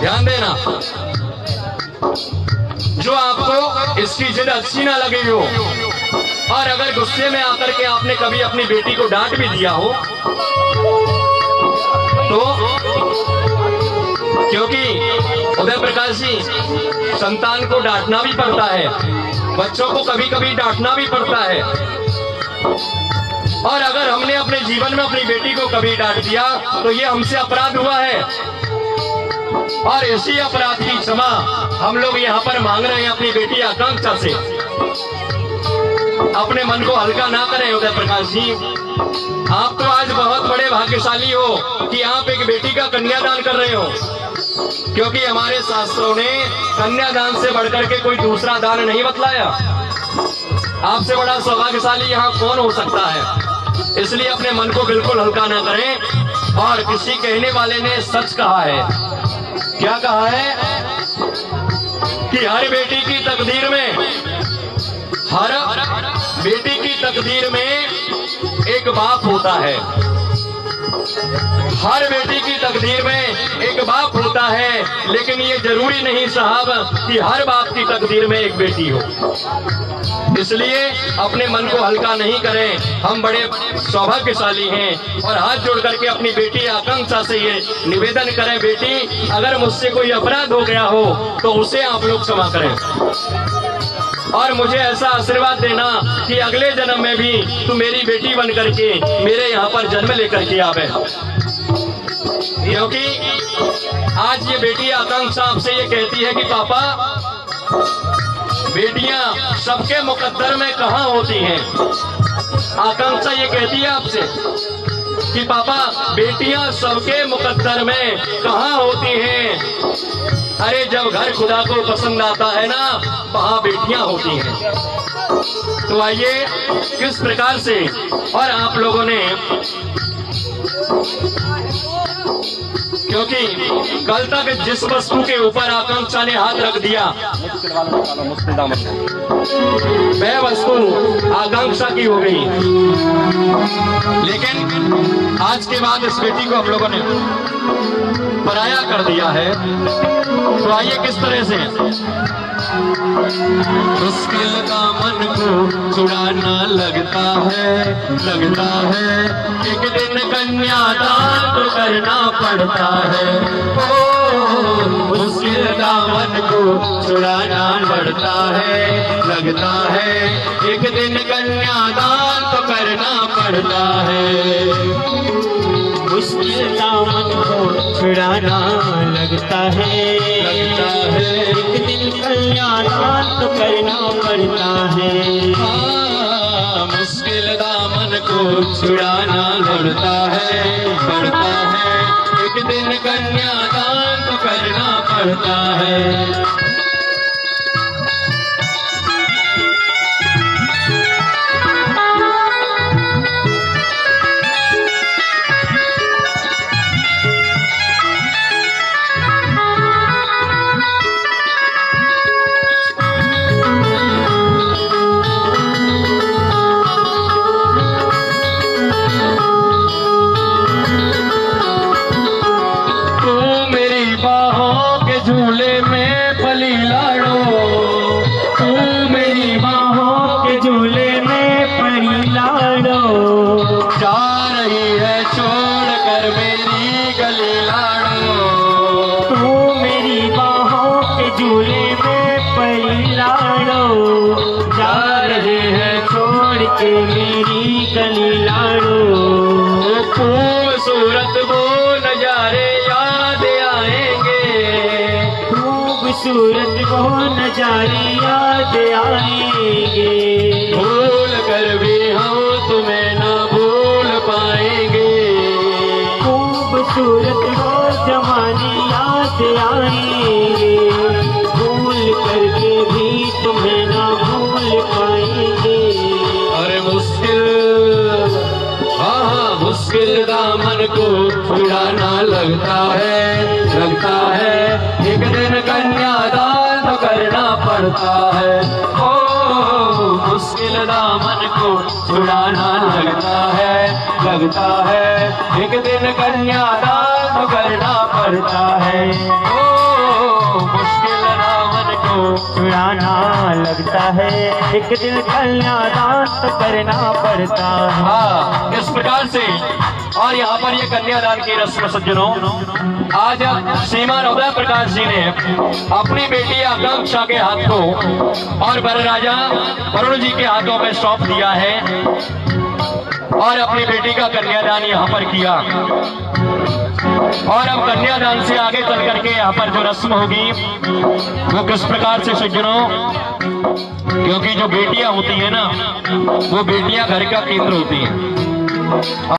ध्यान देना, जो आपको इसकी जिद अच्छी ना लगी हो और अगर गुस्से में आकर के आपने कभी अपनी बेटी को डांट भी दिया हो तो, क्योंकि उदय प्रकाश जी संतान को डांटना भी पड़ता है, बच्चों को कभी कभी डांटना भी पड़ता है, और अगर हमने अपने जीवन में अपनी बेटी को कभी डांट दिया तो ये हमसे अपराध हुआ है और इसी अपराध की क्षमा हम लोग यहाँ पर मांग रहे हैं अपनी बेटी आकांक्षा से। अपने मन को हल्का ना करें उदय प्रकाश जी, आप तो आज बहुत बड़े भाग्यशाली हो कि आप एक बेटी का कन्यादान कर रहे हो, क्योंकि हमारे शास्त्रों ने कन्यादान से बढ़कर के कोई दूसरा दान नहीं बतलाया। आपसे बड़ा सौभाग्यशाली यहाँ कौन हो सकता है, इसलिए अपने मन को बिल्कुल हल्का ना करें। और किसी कहने वाले ने सच कहा है, क्या कहा है कि हर बेटी की तकदीर में, हर बेटी की तकदीर में एक बाप होता है, हर बेटी की तकदीर में एक बाप होता है, लेकिन ये जरूरी नहीं साहब कि हर बाप की तकदीर में एक बेटी हो। इसलिए अपने मन को हल्का नहीं करें, हम बड़े सौभाग्यशाली हैं और हाथ जोड़ करके अपनी बेटी आकांक्षा से ये निवेदन करें, बेटी अगर मुझसे कोई अपराध हो गया हो तो उसे आप लोग क्षमा करें और मुझे ऐसा आशीर्वाद देना कि अगले जन्म में भी तू मेरी बेटी बन करके मेरे यहाँ पर जन्म लेकर के आवे। क्योंकि आज ये बेटी आकांक्षा आपसे ये कहती है कि पापा, बेटियां सबके मुकद्दर में कहाँ होती हैं। आकांक्षा ये कहती है आपसे कि पापा, बेटियां सबके मुकद्दर में कहाँ होती हैं। अरे जब घर खुदा को पसंद आता है ना, वहाँ बेटियां होती हैं। तो आइए किस प्रकार से, और आप लोगों ने, क्योंकि कल तक जिस वस्तु के ऊपर आकांक्षा ने हाथ रख दिया वह वस्तु आकांक्षा की हो गई, लेकिन आज के बाद इस बेटी को हम लोगों ने पराया कर दिया है। तो आइए किस तरह से, मुश्किल दामन को छुड़ाना लगता है, लगता है एक दिन कन्यादान तो करना पड़ता है। ओ मुश्किल दामन को छुड़ाना पड़ता है, लगता है एक दिन कन्यादान तो करना पड़ता है। मुश्किल दामन को छुड़ाना लगता है, लगता है एक दिन कन्यादान तो करना पड़ता है। मुश्किल दामन को छुड़ाना पड़ता है, पड़ता है एक दिन कन्यादान तो करना पड़ता है। झूले में पली लाड़ो, तू मेरी बाहों के झूले में पली लाड़ो, जा रही है छोड़ कर मेरी गली लाड़ो। तू मेरी बाहों के झूले में पली लाड़ो, जा रही है छोड़ के मेरी गली लाड़ो। खूबसूरत वो नजारे याद आएंगे, खूबसूरत वो नजारे याद आएंगे, भूल कर भी हम तुम्हें न भूल पाएंगे। खूबसूरत वो जमाने याद आएंगे, भूल करके भी तुम्हें न भूल पाएंगे। अरे मुश्किल, हाँ मुश्किल दामन को छुड़ाना लगता है, लगता है एक दिन कन्यादान तो करना पड़ता है। ओ मुश्किल दामन को छुड़ाना लगता है, लगता है एक दिन कन्यादान तो करना पड़ता है। ओ जाना लगता है, एक दिल कन्यादान तो करना पड़ता है। हाँ, इस प्रकार से। और यहाँ पर ये कन्यादान की रस्म सज्जनों, आज श्रीमान उदय प्रकाश जी ने अपनी बेटी आकांक्षा के हाथ को और वर राजा वरुण जी के हाथों में सौंप दिया है और अपनी बेटी का कन्यादान यहाँ पर किया। और अब कन्यादान से आगे चल करके यहाँ पर जो रस्म होगी वो किस प्रकार से सज्जनों, क्योंकि जो बेटियां होती है ना, वो बेटियां घर का केंद्र होती हैं।